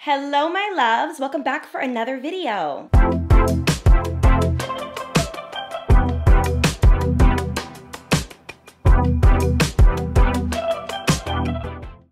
Hello, my loves. Welcome back for another video.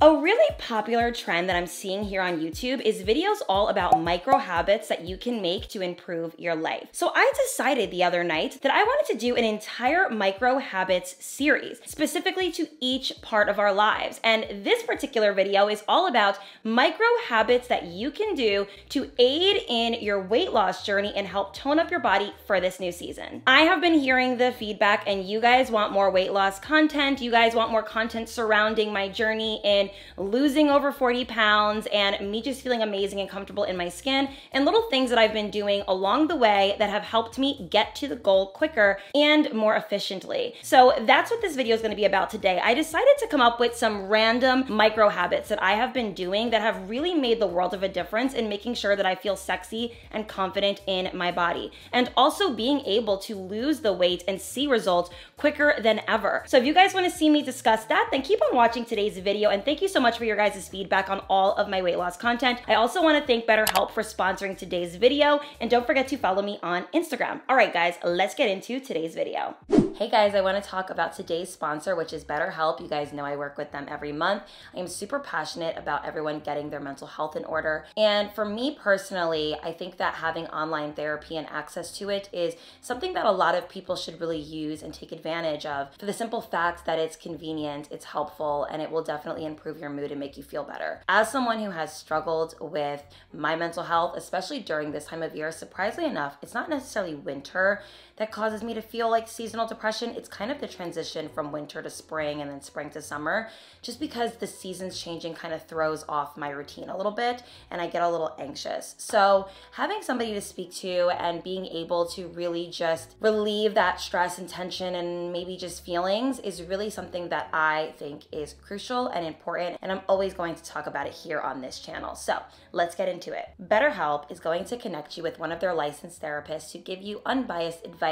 A really popular trend that I'm seeing here on YouTube is videos all about micro habits that you can make to improve your life. So I decided the other night that I wanted to do an entire micro habits series, specifically to each part of our lives. And this particular video is all about micro habits that you can do to aid in your weight loss journey and help tone up your body for this new season. I have been hearing the feedback and you guys want more weight loss content. You guys want more content surrounding my journey in losing over 40 pounds and me just feeling amazing and comfortable in my skin, and little things that I've been doing along the way that have helped me get to the goal quicker and more efficiently. So that's what this video is going to be about today. I decided to come up with some random micro habits that I have been doing that have really made the world of a difference in making sure that I feel sexy and confident in my body, and also being able to lose the weight and see results quicker than ever. So if you guys want to see me discuss that, then keep on watching today's video, and thank you so much for your guys' feedback on all of my weight loss content. I also want to thank BetterHelp for sponsoring today's video, and don't forget to follow me on Instagram. All right, guys, let's get into today's video. Hey guys, I want to talk about today's sponsor, which is BetterHelp. You guys know I work with them every month. I am super passionate about everyone getting their mental health in order. And for me personally, I think that having online therapy and access to it is something that a lot of people should really use and take advantage of, for the simple fact that it's convenient, it's helpful, and it will definitely improve your mood and make you feel better. As someone who has struggled with my mental health, especially during this time of year, surprisingly enough, it's not necessarily winter that causes me to feel like seasonal depression. It's kind of the transition from winter to spring and then spring to summer, just because the seasons changing kind of throws off my routine a little bit and I get a little anxious. So having somebody to speak to and being able to really just relieve that stress and tension and maybe just feelings is really something that I think is crucial and important, and I'm always going to talk about it here on this channel. So let's get into it. BetterHelp is going to connect you with one of their licensed therapists to give you unbiased advice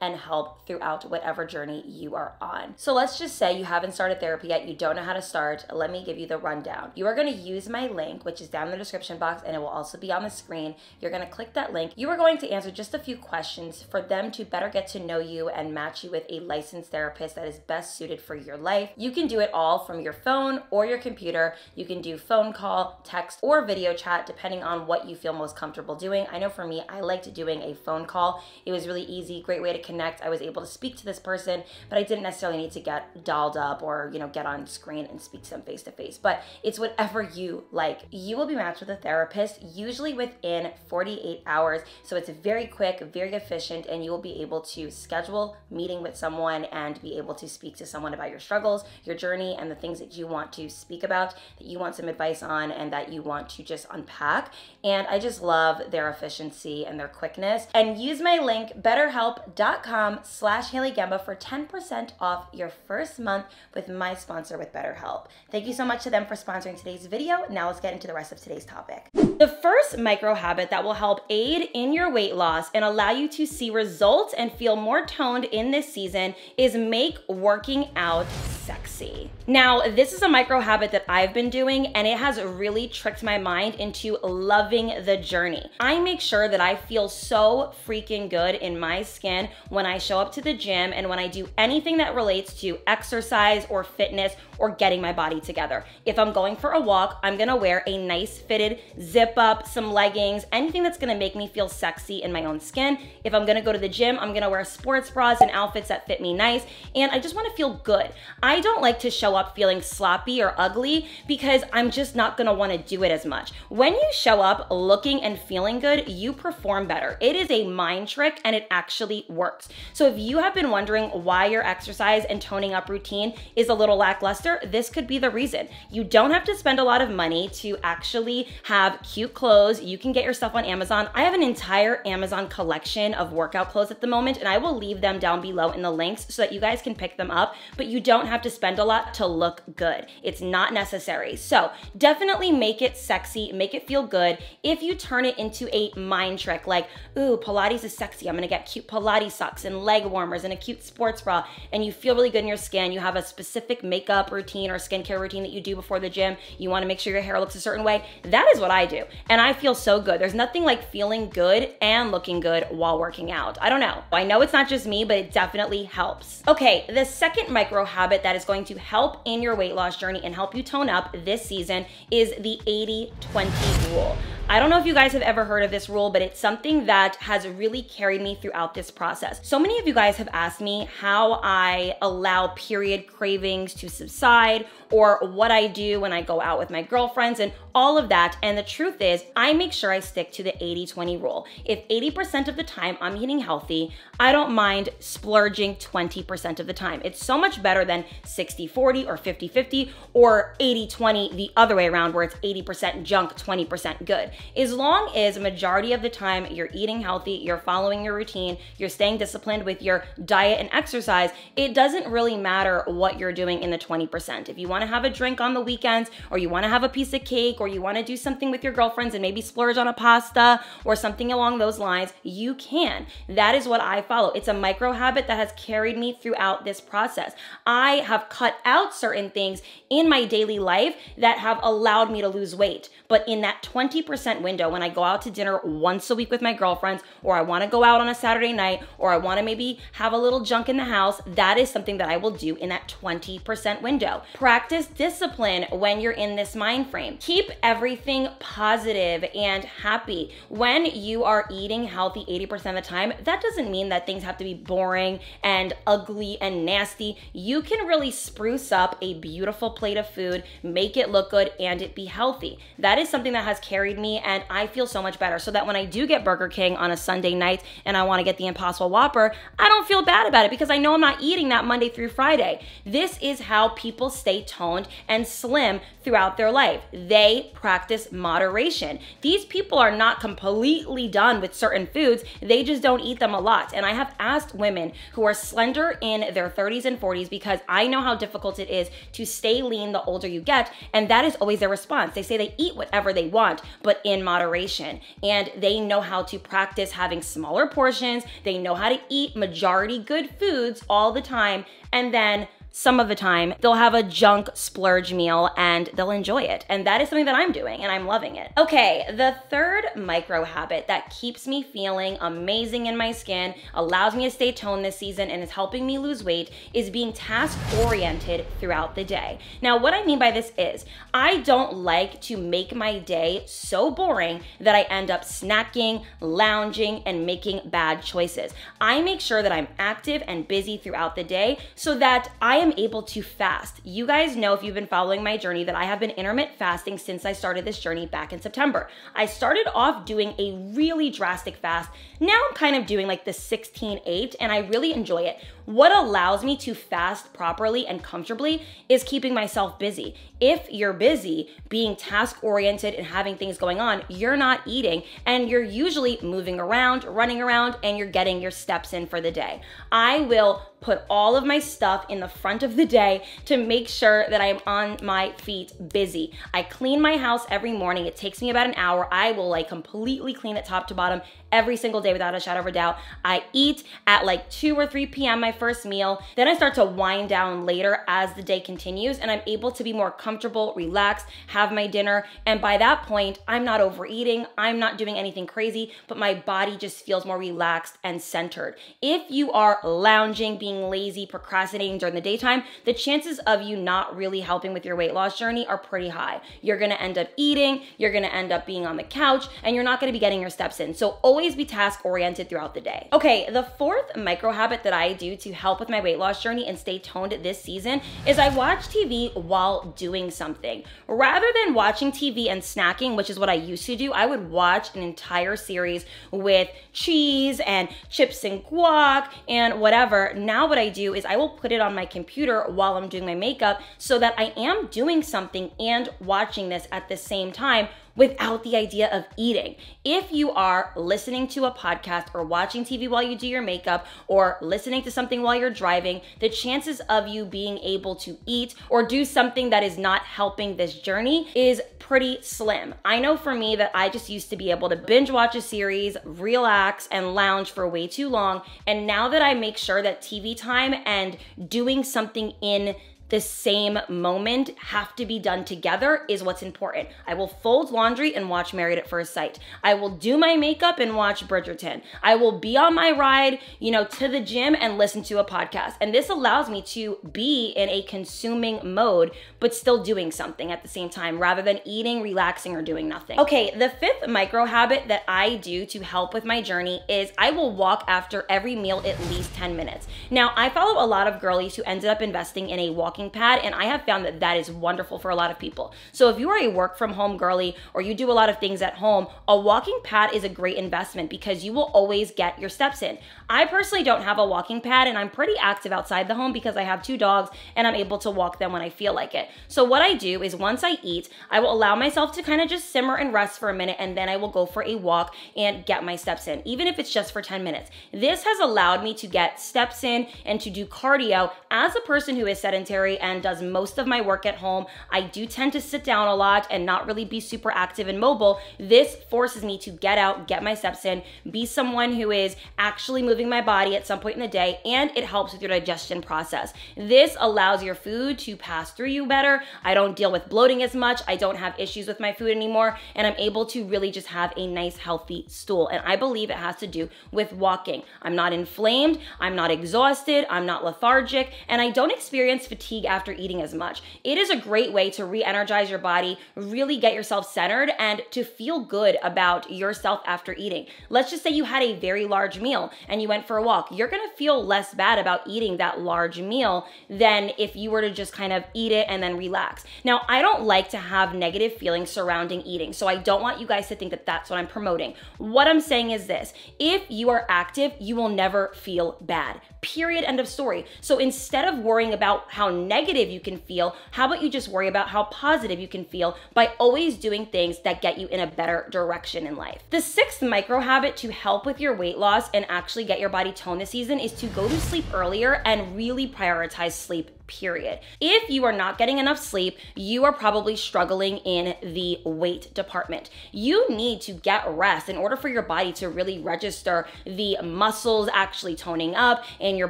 and help throughout whatever journey you are on. So let's just say you haven't started therapy yet, you don't know how to start. Let me give you the rundown. You are going to use my link, which is down in the description box, and it will also be on the screen. You're going to click that link. You are going to answer just a few questions for them to better get to know you and match you with a licensed therapist that is best suited for your life. You can do it all from your phone or your computer. You can do phone call, text, or video chat, depending on what you feel most comfortable doing. I know for me, I liked doing a phone call. It was really easy, great way to connect. I was able to speak to this person, but I didn't necessarily need to get dolled up or, get on screen and speak to them face to face. But it's whatever you like. You will be matched with a therapist, usually within 48 hours. So it's very quick, very efficient, and you will be able to schedule meeting with someone and be able to speak to someone about your struggles, your journey, and the things that you want to speak about, that you want some advice on, and that you want to just unpack. And I just love their efficiency and their quickness. And use my link, betterhelp.com/Hailey Gamba for 10% off your first month with my sponsor with BetterHelp. Thank you so much to them for sponsoring today's video. Now let's get into the rest of today's topic. The first micro habit that will help aid in your weight loss and allow you to see results and feel more toned in this season is make working out sexy. Now, this is a micro habit that I've been doing, and it has really tricked my mind into loving the journey. I make sure that I feel so freaking good in my skin when I show up to the gym and when I do anything that relates to exercise or fitness or getting my body together. If I'm going for a walk, I'm gonna wear a nice fitted zip up, some leggings, anything that's gonna make me feel sexy in my own skin. If I'm gonna go to the gym, I'm gonna wear sports bras and outfits that fit me nice, and I just wanna feel good. I don't like to show up feeling sloppy or ugly because I'm just not gonna wanna do it as much. When you show up looking and feeling good, you perform better. It is a mind trick and it actually works. So if you have been wondering why your exercise and toning up routine is a little lackluster, this could be the reason. You don't have to spend a lot of money to actually have cute clothes. You can get your stuff on Amazon. I have an entire Amazon collection of workout clothes at the moment, and I will leave them down below in the links so that you guys can pick them up, but you don't have to spend a lot to look good. It's not necessary. So definitely make it sexy, make it feel good. If you turn it into a mind trick, like, ooh, Pilates is sexy, I'm gonna get cute Pilates socks and leg warmers and a cute sports bra, and you feel really good in your skin. You have a specific makeup routine or skincare routine that you do before the gym. You wanna make sure your hair looks a certain way. That is what I do. And I feel so good. There's nothing like feeling good and looking good while working out. I don't know. I know it's not just me, but it definitely helps. Okay, the second micro habit that is going to help in your weight loss journey and help you tone up this season is the 80-20 rule. I don't know if you guys have ever heard of this rule, but it's something that has really carried me throughout this process. So many of you guys have asked me how I allow period cravings to subside, or what I do when I go out with my girlfriends and all of that. And the truth is, I make sure I stick to the 80-20 rule. If 80% of the time I'm eating healthy, I don't mind splurging 20% of the time. It's so much better than 60-40 or 50-50 or 80-20 the other way around, where it's 80% junk, 20% good. As long as majority of the time you're eating healthy, you're following your routine, you're staying disciplined with your diet and exercise, it doesn't really matter what you're doing in the 20%. If you want to have a drink on the weekends, or you want to have a piece of cake, or you want to do something with your girlfriends and maybe splurge on a pasta or something along those lines, you can. That is what I follow. It's a micro habit that has carried me throughout this process. I have cut out certain things in my daily life that have allowed me to lose weight. But in that 20% window, when I go out to dinner once a week with my girlfriends, or I want to go out on a Saturday night, or I want to maybe have a little junk in the house, that is something that I will do in that 20% window. Practice discipline when you're in this mind frame. Keep everything positive and happy. When you are eating healthy 80% of the time, that doesn't mean that things have to be boring and ugly and nasty. You can really spruce up a beautiful plate of food, make it look good, and it be healthy. That is something that has carried me, and I feel so much better, so that when I do get Burger King on a Sunday night and I want to get the Impossible Whopper, I don't feel bad about it because I know I'm not eating that Monday through Friday. This is how people stay toned and slim throughout their life. They practice moderation. These people are not completely done with certain foods, they just don't eat them a lot. And I have asked women who are slender in their 30s and 40s, because I know how difficult it is to stay lean the older you get, and that is always their response. They say they eat whatever they want, but in moderation. And they know how to practice having smaller portions, they know how to eat majority good foods all the time, and then some of the time, they'll have a junk splurge meal and they'll enjoy it. And that is something that I'm doing, and I'm loving it. Okay, the third micro habit that keeps me feeling amazing in my skin, allows me to stay toned this season, and is helping me lose weight is being task-oriented throughout the day. Now, what I mean by this is, I don't like to make my day so boring that I end up snacking, lounging, and making bad choices. I make sure that I'm active and busy throughout the day so that I am able to fast. You guys know, if you've been following my journey, that I have been intermittent fasting since I started this journey back in September. I started off doing a really drastic fast. Now I'm kind of doing like the 16-8, and I really enjoy it. What allows me to fast properly and comfortably is keeping myself busy. If you're busy, being task-oriented and having things going on, you're not eating, and you're usually moving around, running around, and you're getting your steps in for the day. I will put all of my stuff in the front of the day to make sure that I'm on my feet busy. I clean my house every morning. It takes me about an hour. I will like completely clean it top to bottom every single day without a shadow of a doubt. I eat at like 2 or 3 p.m. my first meal. Then I start to wind down later as the day continues, and I'm able to be more comfortable, relaxed, have my dinner. And by that point, I'm not overeating. I'm not doing anything crazy, but my body just feels more relaxed and centered. If you are lounging, being lazy, procrastinating during the daytime, the chances of you not really helping with your weight loss journey are pretty high. You're gonna end up eating, you're gonna end up being on the couch, and you're not gonna be getting your steps in. So always be task-oriented throughout the day. Okay, the fourth micro habit that I do to help with my weight loss journey and stay toned this season is I watch TV while doing something. Rather than watching TV and snacking, which is what I used to do, I would watch an entire series with cheese and chips and guac and whatever. Now what I do is I will put it on my computer while I'm doing my makeup so that I am doing something and watching this at the same time without the idea of eating. If you are listening to a podcast or watching TV while you do your makeup or listening to something while you're driving, the chances of you being able to eat or do something that is not helping this journey is pretty slim. I know for me that I just used to be able to binge watch a series, relax, and lounge for way too long. And now that I make sure that TV time and doing something in the same moment have to be done together is what's important. I will fold laundry and watch Married at First Sight. I will do my makeup and watch Bridgerton. I will be on my ride, to the gym and listen to a podcast. And this allows me to be in a consuming mode, but still doing something at the same time rather than eating, relaxing, or doing nothing. Okay, the fifth micro habit that I do to help with my journey is I will walk after every meal at least 10 minutes. Now, I follow a lot of girlies who ended up investing in a walking pad, and I have found that that is wonderful for a lot of people. So if you are a work from home girly or you do a lot of things at home, a walking pad is a great investment because you will always get your steps in. I personally don't have a walking pad, and I'm pretty active outside the home because I have 2 dogs and I'm able to walk them when I feel like it. So what I do is once I eat, I will allow myself to kind of just simmer and rest for a minute, and then I will go for a walk and get my steps in, even if it's just for 10 minutes. This has allowed me to get steps in and to do cardio. As a person who is sedentary and does most of my work at home, I do tend to sit down a lot and not really be super active and mobile. This forces me to get out, get my steps in, be someone who is actually moving my body at some point in the day, and it helps with your digestion process. This allows your food to pass through you better. I don't deal with bloating as much. I don't have issues with my food anymore, and I'm able to really just have a nice, healthy stool. And I believe it has to do with walking. I'm not inflamed, I'm not exhausted, I'm not lethargic, and I don't experience fatigue after eating as much. It is a great way to re-energize your body, really get yourself centered, and to feel good about yourself after eating. Let's just say you had a very large meal and you went for a walk. You're gonna feel less bad about eating that large meal than if you were to just kind of eat it and then relax. Now, I don't like to have negative feelings surrounding eating, so I don't want you guys to think that that's what I'm promoting. What I'm saying is this: if you are active, you will never feel bad. Period. End of story. So instead of worrying about how negative you can feel, how about you just worry about how positive you can feel by always doing things that get you in a better direction in life. The sixth micro habit to help with your weight loss and actually get your body toned this season is to go to sleep earlier and really prioritize sleep. Period. If you are not getting enough sleep, you are probably struggling in the weight department. You need to get rest in order for your body to really register the muscles actually toning up and your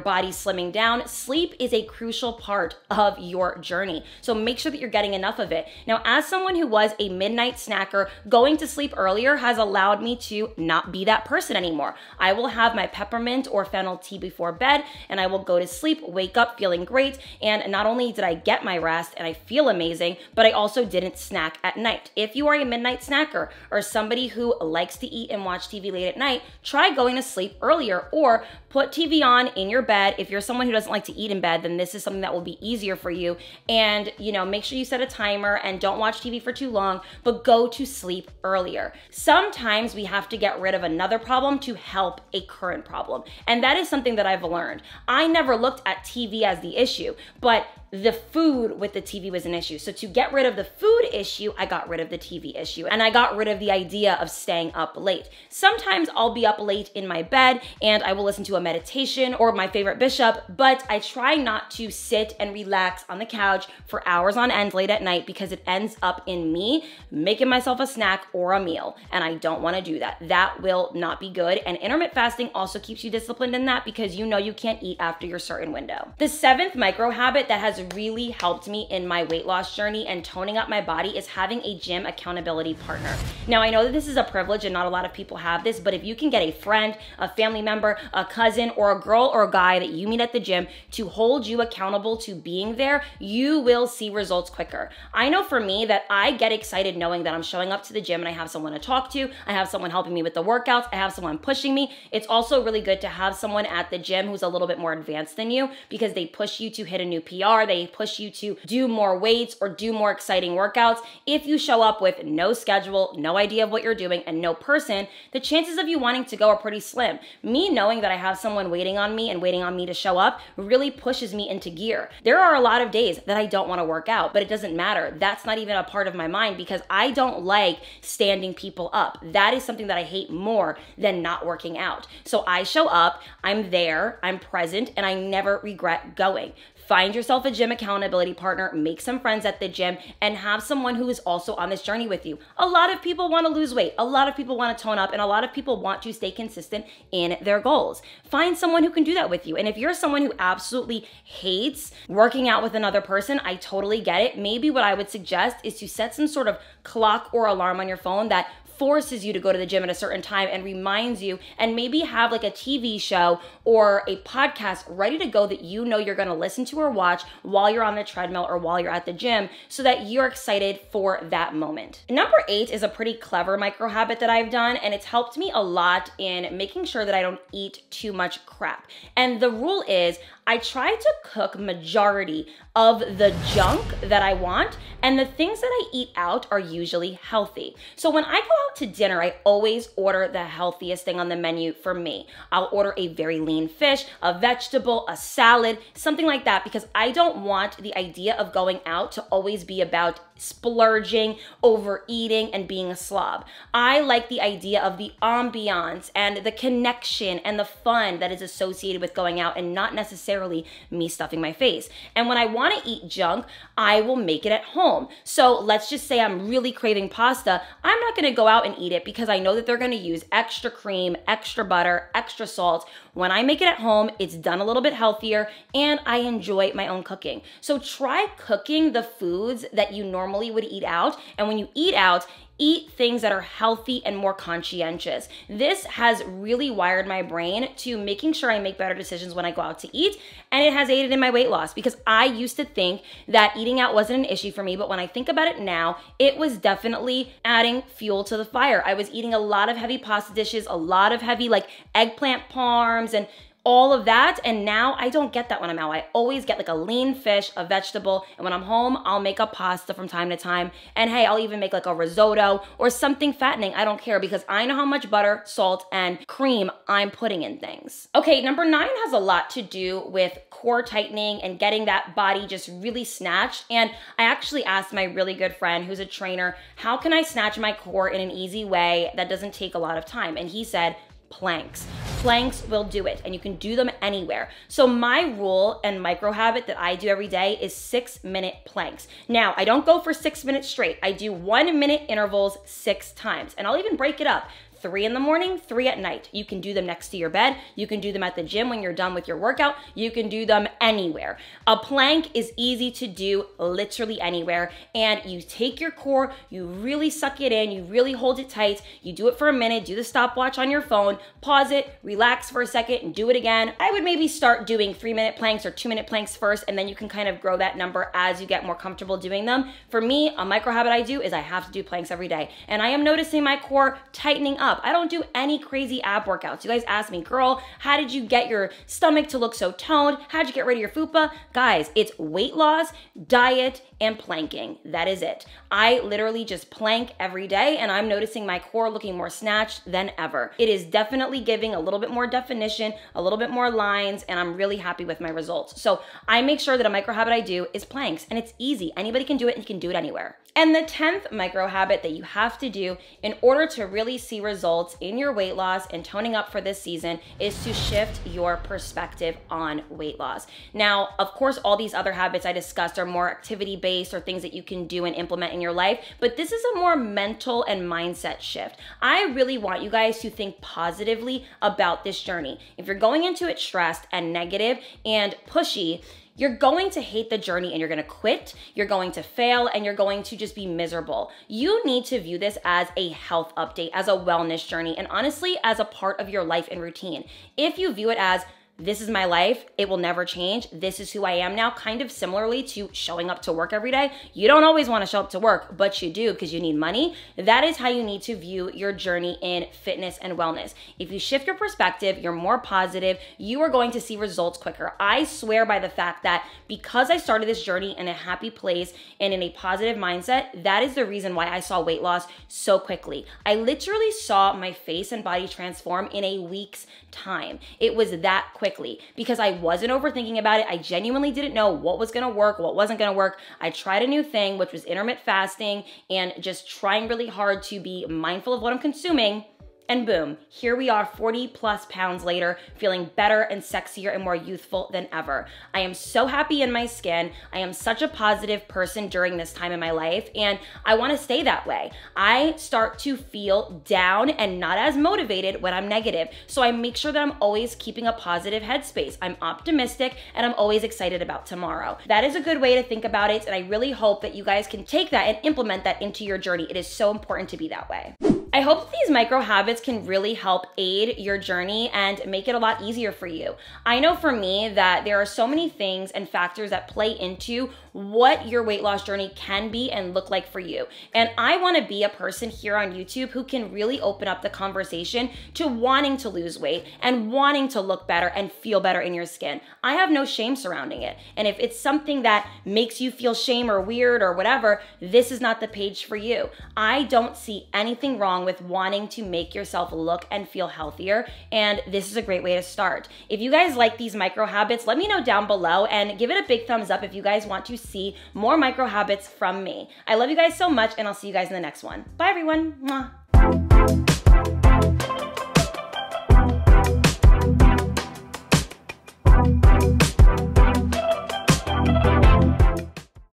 body slimming down. Sleep is a crucial part of your journey, so make sure that you're getting enough of it. Now, as someone who was a midnight snacker, going to sleep earlier has allowed me to not be that person anymore. I will have my peppermint or fennel tea before bed, and I will go to sleep, wake up feeling great. And not only did I get my rest and I feel amazing, but I also didn't snack at night. If you are a midnight snacker or somebody who likes to eat and watch TV late at night, try going to sleep earlier or put TV on in your bed. If you're someone who doesn't like to eat in bed, then this is something that will be easier for you. And, make sure you set a timer and don't watch TV for too long, but go to sleep earlier. Sometimes we have to get rid of another problem to help a current problem. And that is something that I've learned. I never looked at TV as the issue, but the food with the TV was an issue. So to get rid of the food issue, I got rid of the TV issue, and I got rid of the idea of staying up late. Sometimes I'll be up late in my bed and I will listen to a meditation or my favorite bishop, but I try not to sit and relax on the couch for hours on end late at night because it ends up in me making myself a snack or a meal, and I don't want to do that. That will not be good, and intermittent fasting also keeps you disciplined in that because you can't eat after your certain window. The seventh micro habit that has really helped me in my weight loss journey and toning up my body is having a gym accountability partner. Now, I know that this is a privilege and not a lot of people have this, but if you can get a friend, a family member, a cousin, or a girl or a guy that you meet at the gym to hold you accountable to being there, you will see results quicker. I know for me that I get excited knowing that I'm showing up to the gym and I have someone to talk to, I have someone helping me with the workouts, I have someone pushing me. It's also really good to have someone at the gym who's a little bit more advanced than you because they push you to hit a new PR, they push you to do more weights or do more exciting workouts. If you show up with no schedule, no idea of what you're doing, and no person, the chances of you wanting to go are pretty slim. Me knowing that I have someone waiting on me and waiting on me to show up really pushes me into gear. There are a lot of days that I don't want to work out, but it doesn't matter. That's not even a part of my mind because I don't like standing people up. That is something that I hate more than not working out. So I show up, I'm there, I'm present, and I never regret going. Find yourself a gym accountability partner, make some friends at the gym, and have someone who is also on this journey with you. A lot of people want to lose weight, a lot of people want to tone up, and a lot of people want to stay consistent in their goals. Find someone who can do that with you. And if you're someone who absolutely hates working out with another person, I totally get it. Maybe what I would suggest is to set some sort of clock or alarm on your phone that forces you to go to the gym at a certain time and reminds you, and maybe have like a TV show or a podcast ready to go that you know you're going to listen to or watch while you're on the treadmill or while you're at the gym so that you're excited for that moment. Number 8 is a pretty clever micro habit that I've done, and it's helped me a lot in making sure that I don't eat too much crap. And the rule is I try to cook majority of the junk that I want, and the things that I eat out are usually healthy. So when I go out to dinner, I always order the healthiest thing on the menu for me. I'll order a very lean fish, a vegetable, a salad, something like that, because I don't want the idea of going out to always be about splurging, overeating, and being a slob. I like the idea of the ambiance and the connection and the fun that is associated with going out, and not necessarily me stuffing my face. And when I want to eat junk, I will make it at home. So let's just say I'm really craving pasta. I'm not going to go out and eat it because I know that they're going to use extra cream, extra butter, extra salt. When I make it at home, it's done a little bit healthier, and I enjoy my own cooking. So try cooking the foods that you normally would eat out, and when you eat out, eat things that are healthy and more conscientious. This has really wired my brain to making sure I make better decisions when I go out to eat, and it has aided in my weight loss because I used to think that eating out wasn't an issue for me, but when I think about it now, it was definitely adding fuel to the fire. I was eating a lot of heavy pasta dishes, a lot of heavy like eggplant parms and all of that, and now I don't get that when I'm out. I always get like a lean fish, a vegetable, and when I'm home, I'll make a pasta from time to time, and hey, I'll even make like a risotto or something fattening. I don't care because I know how much butter, salt, and cream I'm putting in things. Okay, number 9 has a lot to do with core tightening and getting that body just really snatched, and I actually asked my really good friend who's a trainer, how can I snatch my core in an easy way that doesn't take a lot of time? And he said, planks. Planks will do it, and you can do them anywhere. So my rule and micro habit that I do every day is 6-minute planks. Now, I don't go for 6 minutes straight. I do 1-minute intervals 6 times, and I'll even break it up. 3 in the morning, 3 at night. You can do them next to your bed. You can do them at the gym when you're done with your workout. You can do them anywhere. A plank is easy to do literally anywhere. And you take your core, you really suck it in, you really hold it tight. You do it for a minute, do the stopwatch on your phone, pause it, relax for a second, and do it again. I would maybe start doing 3-minute planks or 2-minute planks first, and then you can kind of grow that number as you get more comfortable doing them. For me, a micro habit I do is I have to do planks every day. And I am noticing my core tightening up. I don't do any crazy ab workouts. You guys ask me, girl, how did you get your stomach to look so toned? How'd you get rid of your fupa? Guys, it's weight loss, diet, and planking. That is it. I literally just plank every day, and I'm noticing my core looking more snatched than ever. It is definitely giving a little bit more definition, a little bit more lines, and I'm really happy with my results. So I make sure that a micro habit I do is planks, and it's easy. Anybody can do it, and you can do it anywhere. And the 10th micro habit that you have to do in order to really see results in your weight loss and toning up for this season is to shift your perspective on weight loss. Now, of course, all these other habits I discussed are more activity-based or things that you can do and implement in your life, but this is a more mental and mindset shift. I really want you guys to think positively about this journey. If you're going into it stressed and negative and pushy, you're going to hate the journey and you're going to quit, you're going to fail, and you're going to just be miserable. You need to view this as a health update, as a wellness journey, and honestly, as a part of your life and routine. If you view it as this is my life. It will never change. This is who I am now. Kind of similarly to showing up to work every day. You don't always want to show up to work, but you do because you need money. That is how you need to view your journey in fitness and wellness. If you shift your perspective, you're more positive, you are going to see results quicker. I swear by the fact that because I started this journey in a happy place and in a positive mindset, that is the reason why I saw weight loss so quickly. I literally saw my face and body transform in a week's time. It was that quickly because I wasn't overthinking about it. I genuinely didn't know what was gonna work, what wasn't gonna work. I tried a new thing, which was intermittent fasting and just trying really hard to be mindful of what I'm consuming. And boom, here we are 40 plus pounds later, feeling better and sexier and more youthful than ever. I am so happy in my skin. I am such a positive person during this time in my life, and I wanna stay that way. I start to feel down and not as motivated when I'm negative. So I make sure that I'm always keeping a positive headspace. I'm optimistic and I'm always excited about tomorrow. That is a good way to think about it, and I really hope that you guys can take that and implement that into your journey. It is so important to be that way. I hope that these micro habits can really help aid your journey and make it a lot easier for you. I know for me that there are so many things and factors that play into what your weight loss journey can be and look like for you. And I want to be a person here on YouTube who can really open up the conversation to wanting to lose weight and wanting to look better and feel better in your skin. I have no shame surrounding it. And if it's something that makes you feel shame or weird or whatever, this is not the page for you. I don't see anything wrong with wanting to make yourself look and feel healthier, and this is a great way to start. If you guys like these micro habits, let me know down below and give it a big thumbs up if you guys want to see more micro habits from me. I love you guys so much, and I'll see you guys in the next one. Bye everyone. Mwah.